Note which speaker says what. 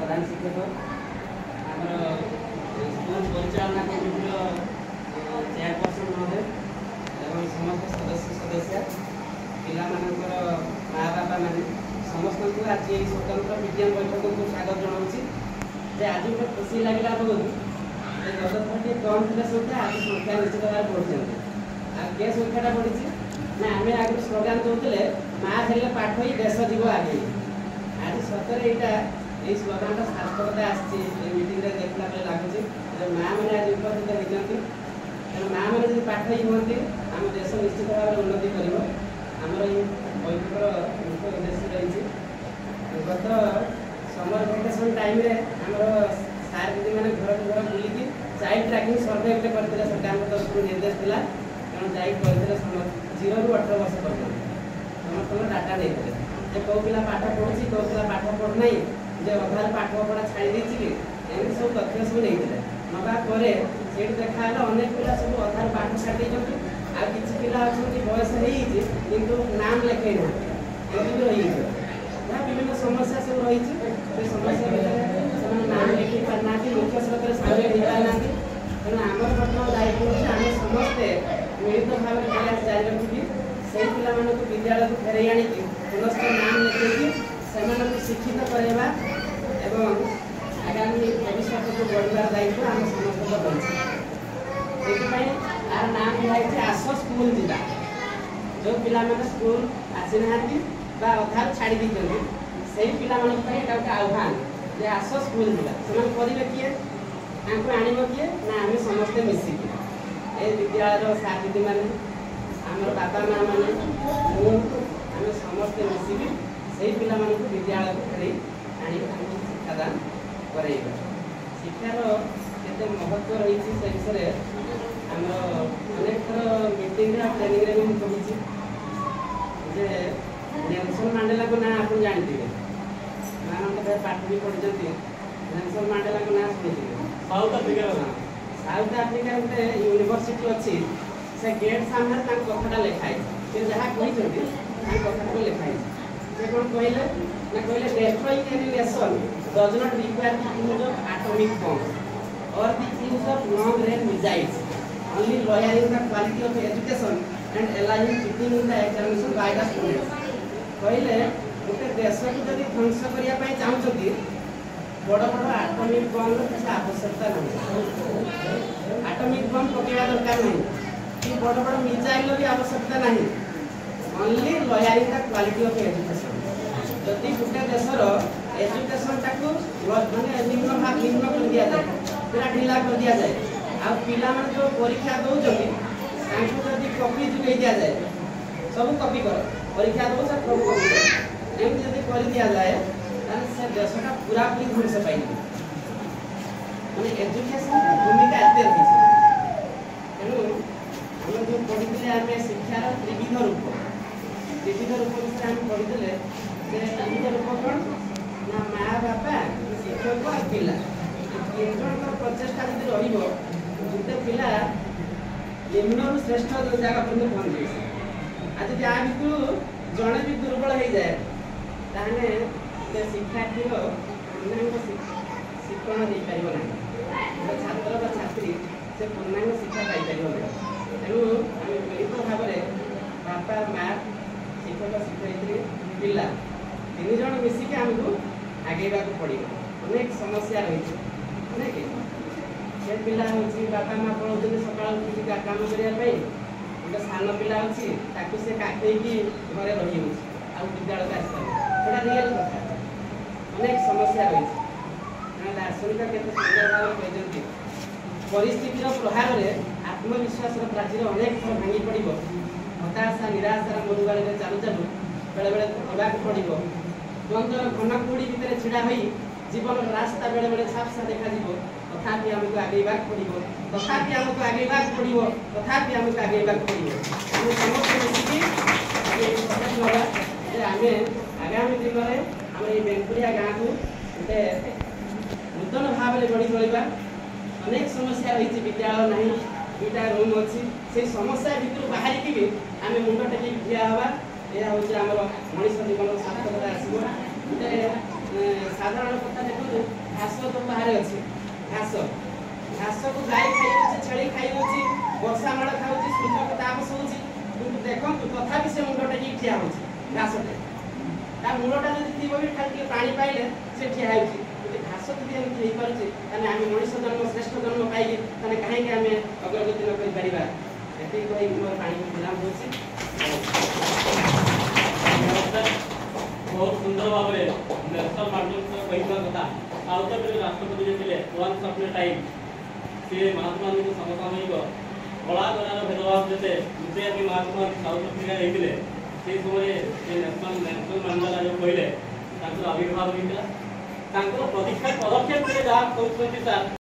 Speaker 1: प्रधान शिक्षक school परिचालना committee chairperson महोदय एवं समस्त सदस्य सदस्य पिला माँ बापा मैंने समस्त को आज ये स्वतंत्र विज्ञान बैठक को स्वागत जनाऊँगी। आज गोटे खुशी लगे बहुत गत थर कम थे संख्या आज संख्या निश्चित भाव बढ़ी आगे संख्याटा बढ़ी ना आम आगे स्लोगान दौले माँ हेल्ले पाठ ही देश जीव आगे आज सतरे यहाँ ये स्लोगान सार्थकता आसमीटिंग देखला बेले लगुच माँ मैंने आज उपस्थित होती तेणु माँ मैंने जो पाठ ही हमें आम देश निश्चित भाव उन्नति कर आमर ये बैठकर मुख्य उद्देश्य रही गत समर भैकेसन टाइम आमर सार दीदी मैंने घर घर बुलिकी चाइल्ड ट्रैकिंग सर्वे गोटे करते सरकार तरफ निर्देश दिला तेणु जाकर 0 ରୁ 18 वर्ष पर्यटन समस्त डाटा देते कौ पिला पाठ पढ़ुची कौ पिला पाठ पढ़ुना जे अधार पाठ पढ़ा छाड़ी देती कि एमती सब तथ्य सब नहीं नवापर से देखा अनेक पिला सब अधार पाठ छाड़ी आ किसी पिला अच्छा बयस हो नाम लिखे ना एमती भी रही जहाँ विभिन्न समस्या सब रही समस्या भितर नाम लिखी पारना मुख्य स्रोत सामिल हो पारना तेणु आम बर्तमान दायित्व आम समस्ते मिलित भाव प्रयास जारी रखिकी से पिला विद्यालय को फेरई आनी पुनश्च नाम लिखी से शिक्षित करवा एवं आगामी भविष्य को बढ़ार दायित्व आम समस्त रही यार नाम दिखाई आस स्कूल जीवा जो पिला स्कूल आसी ना अधार छाड़ी देते से पिला गोटे आह्वान जे आस स्कूल जीवा से करेंगे किए आणव किए ना आम समस्ते मिसिकी ए विद्यालय सार दीदी मैंने आमर बापा माँ मैंने आम समस्ते मिसिकी से पिला विद्यालय को फेर आनी शिक्षादान करेगा शिक्षार केते महत्व रही से विषय आमर अनेक थर मीटिंग ट्रेनिंग में मुझे जे नेल्सन मांडेला को ना आप जानते मानव पाठ भी पढ़ी नेल्सन मांडेला को ना शुणी साउथ आफ्रिका गोटे यूनिवर्सिटी अच्छी से गेट सामने कथा लिखाई जहाँ कहते कथा को लिखाई से कौन कहले ना कहले destroying any nation does not require the use of atomic bombs or the use of long range missiles, only lowering the quality of education and allowing cheating in the examination by the students. कहले गोटे देश को जब ध्वंस करने चाहते बड़ बड़ आटमिक बम किसी आवश्यकता नहीं आटमिक बम पकेवा दरकार नहीं कि बड़ बड़ मिसाइल भी आवश्यकता नहीं only lowering the quality of education जदि गोटे देशर एजुकेशन टाको माने निम्न भाग निम्न कर दिया जाए पूरा ढिला कर दिया जाए आ पिला माने जो परीक्षा दउजनी तांको जदि कॉपी जुगै दिया जाए सब कॉपी कर परीक्षा दउ से सब कॉपी कर एम जदि कर दिया जाए से देशटा पूरा पूरी ध्वंस पाई मैंने एजुकेशन भूमिका एत रही तेणु आम जो पढ़ी आम शिक्षार त्रिविध रूप विषय आम पढ़ी त्रिविध रूप कौन ना माँ बापा शिक्षक और पिला तीन जन प्रचेषा जी रोते पिला निम्न श्रेष्ठ जगह पर पहुँचे आज जहाँ भितर जड़े भी दुर्बल हो जाए ताने शिक्षार्थी पूर्णांग शिक्षण हो पार ना छात्र छात्री से पूर्णांग शिक्षा पाइपर ना तेणु आम मिलित भाव में बापा माँ शिक्षक शिक्षयित्री पिला तीन जन मिसिक आमको आगेवा पड़ो अनेक समस्या रही अनेक से पिला हूँ बापा माँ पढ़ाते सका काम करने गोटे सान पिला अच्छी से काटेकी घरे रही आ विद्यालय आसता रियल कथा अनेक समस्या रही दार्शनिक केते सुंदर भाव कहते परिस्थितिर प्रहार में आत्मविश्वास प्राचीर अनेक थर भांगी पड़ो हताशा निराशार मरुगाड़ी में चालू चालू बेले बेले थकवाक पड़ो द्वंद्वर घन कुड़ी भितर छिड़ा हो जीवन रास्ता बेले बेले साफसा देखा तथापि आमको आगेबाक पड़ो तथापि आमको आगेबाक पड़ो तथापि आमको आगेबाक पड़ो समस्त मिसिकी आम आगामी दिन में आम ये बेंकुरिया गाँव को गोटे नूतन भाव में बढ़ी चलवा अनेक समस्या रही विद्यालय ना दुईटा रूम अच्छी से समस्या भितर बाहर की भी आम मुंड टेक ठिया हवा यह हूँ आम मनीष जीवन सार्थकता आसो गोटे साधारण कथा देखो घास तो बाहर अच्छे घास घास को गाई खाई छेली खाई वर्षा माड़ खाऊ सूर्य को ताप शोची किंतु देखो तथापि से मुंडटा की ठिया होची घासटे ता मूलटा जदि थी भी खाली पानी पाइले से ठिया होची घास যদি আমি খেই পারছি তাহলে আমি মনুষ্য জন্ম শ্রেষ্ঠ জন্ম পাইলি তাহলে কাহিଁକି ଆମେ ଅଗ୍ରଗତି ନ କରିପାରିବା ଏତିକି କହି ମୋର ପାଣିକୁ ବିରାମ ଦଉଛି
Speaker 2: बहुत सुंदर भाव में नेशनल मार्केट कहवा कथा आउट राष्ट्रपति जे वंस ऑफ टाइम से महात्मा गांधी को समसामयिक कला कलार भेदभाव जे मुझे अभी महात्मा गांधी साउथ अफ्रिका रही से समय नेशनल मंडला जो कहले आविर्भाव होता पदक्षेप जहाँ कहते सर